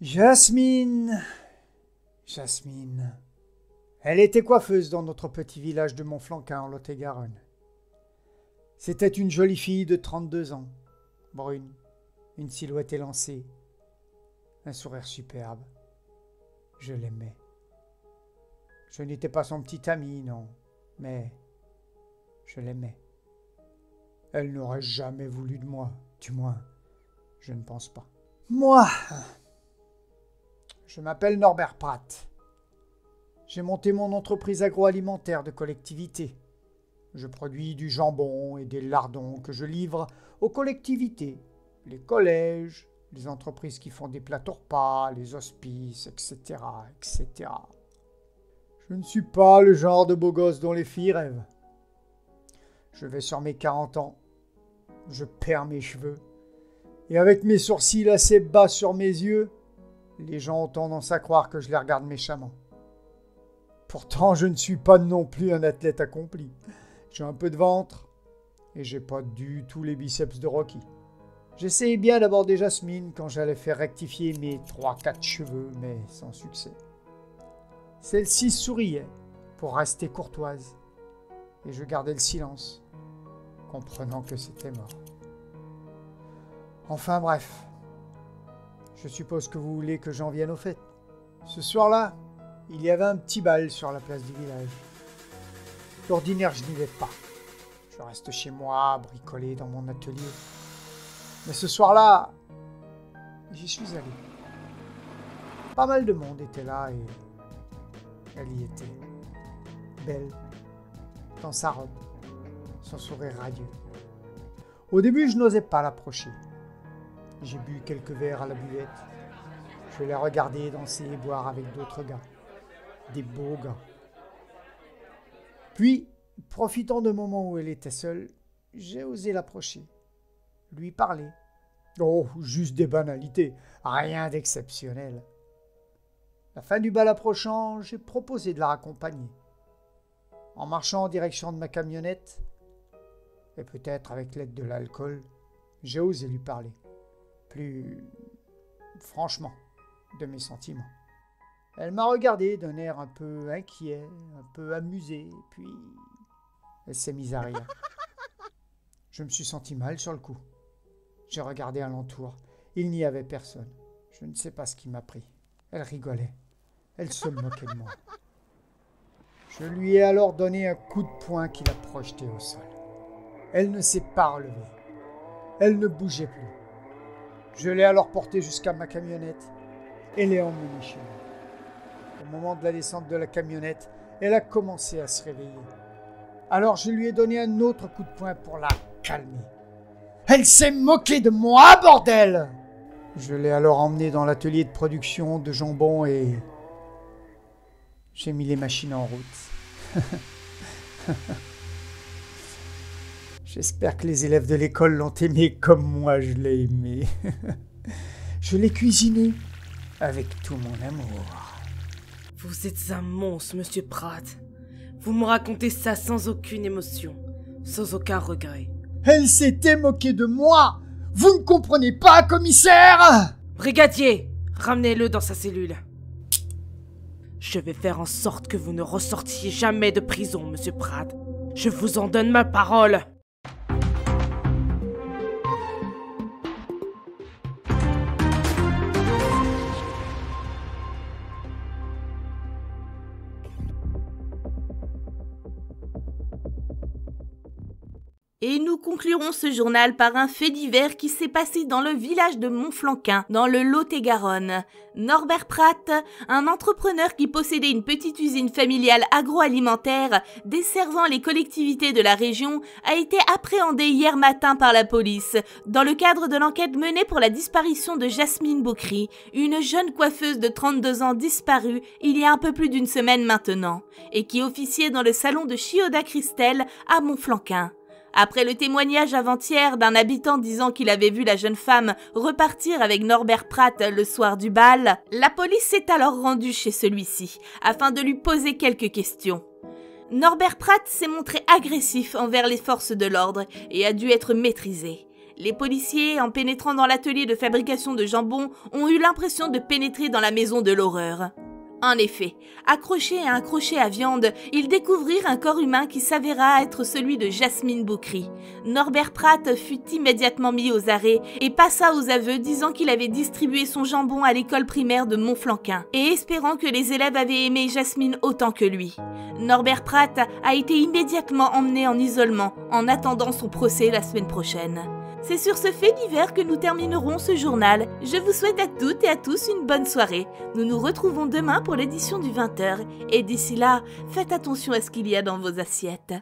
Jasmine. Jasmine. Elle était coiffeuse dans notre petit village de Montflanquin en Lot-et-Garonne. C'était une jolie fille de 32 ans, brune, une silhouette élancée, un sourire superbe. Je l'aimais. Je n'étais pas son petit ami, non, mais je l'aimais. Elle n'aurait jamais voulu de moi, du moins, je ne pense pas. Moi, je m'appelle Norbert Pratt. J'ai monté mon entreprise agroalimentaire de collectivité. Je produis du jambon et des lardons que je livre aux collectivités, les collèges, les entreprises qui font des plateaux repas, les hospices, etc., etc. Je ne suis pas le genre de beau gosse dont les filles rêvent. Je vais sur mes 40 ans, je perds mes cheveux, et avec mes sourcils assez bas sur mes yeux, les gens ont tendance à croire que je les regarde méchamment. Pourtant, je ne suis pas non plus un athlète accompli. J'ai un peu de ventre et j'ai pas du tout les biceps de Rocky. J'essayais bien d'aborder Jasmine quand j'allais faire rectifier mes 3-4 cheveux, mais sans succès. Celle-ci souriait pour rester courtoise et je gardais le silence, comprenant que c'était mort. Enfin bref, je suppose que vous voulez que j'en vienne au fait. Ce soir-là, il y avait un petit bal sur la place du village. D'ordinaire, je n'y vais pas. Je reste chez moi, bricolé dans mon atelier. Mais ce soir-là, j'y suis allé. Pas mal de monde était là et elle y était. Belle, dans sa robe, son sourire radieux. Au début, je n'osais pas l'approcher. J'ai bu quelques verres à la buvette. Je l'ai regardée danser et boire avec d'autres gars. Des beaux gars. Puis, profitant d'un moment où elle était seule, j'ai osé l'approcher, lui parler. Oh, juste des banalités, rien d'exceptionnel. La fin du bal approchant, j'ai proposé de la raccompagner. En marchant en direction de ma camionnette, et peut-être avec l'aide de l'alcool, j'ai osé lui parler. Plus franchement, de mes sentiments. Elle m'a regardé d'un air un peu inquiet, un peu amusé, puis elle s'est mise à rire. Je me suis senti mal sur le coup. J'ai regardé alentour. Il n'y avait personne. Je ne sais pas ce qui m'a pris. Elle rigolait. Elle se moquait de moi. Je lui ai alors donné un coup de poing qui l'a projetée au sol. Elle ne s'est pas relevée. Elle ne bougeait plus. Je l'ai alors portée jusqu'à ma camionnette et l'ai emmenée chez moi. Au moment de la descente de la camionnette, elle a commencé à se réveiller. Alors je lui ai donné un autre coup de poing pour la calmer. Elle s'est moquée de moi, bordel! Je l'ai alors emmenée dans l'atelier de production de jambon et j'ai mis les machines en route. J'espère que les élèves de l'école l'ont aimé comme moi je l'ai aimé. Je l'ai cuisiné avec tout mon amour. Vous êtes un monstre, monsieur Pratt. Vous me racontez ça sans aucune émotion, sans aucun regret. Elle s'était moquée de moi! Vous ne comprenez pas, commissaire! Brigadier, ramenez-le dans sa cellule. Je vais faire en sorte que vous ne ressortiez jamais de prison, monsieur Pratt. Je vous en donne ma parole. Et nous conclurons ce journal par un fait divers qui s'est passé dans le village de Montflanquin, dans le Lot-et-Garonne. Norbert Pratt, un entrepreneur qui possédait une petite usine familiale agroalimentaire desservant les collectivités de la région, a été appréhendé hier matin par la police dans le cadre de l'enquête menée pour la disparition de Jasmine Boukri, une jeune coiffeuse de 32 ans disparue il y a un peu plus d'une semaine maintenant, et qui officiait dans le salon de Chioda-Christelle à Montflanquin. Après le témoignage avant-hier d'un habitant disant qu'il avait vu la jeune femme repartir avec Norbert Pratt le soir du bal, la police s'est alors rendue chez celui-ci afin de lui poser quelques questions. Norbert Pratt s'est montré agressif envers les forces de l'ordre et a dû être maîtrisé. Les policiers, en pénétrant dans l'atelier de fabrication de jambon, ont eu l'impression de pénétrer dans la maison de l'horreur. En effet, accroché à un crochet à viande, ils découvrirent un corps humain qui s'avéra être celui de Jasmine Boukri. Norbert Pratt fut immédiatement mis aux arrêts et passa aux aveux disant qu'il avait distribué son jambon à l'école primaire de Montflanquin et espérant que les élèves avaient aimé Jasmine autant que lui. Norbert Pratt a été immédiatement emmené en isolement en attendant son procès la semaine prochaine. C'est sur ce fait divers que nous terminerons ce journal. Je vous souhaite à toutes et à tous une bonne soirée. Nous nous retrouvons demain pour l'édition du 20h. Et d'ici là, faites attention à ce qu'il y a dans vos assiettes.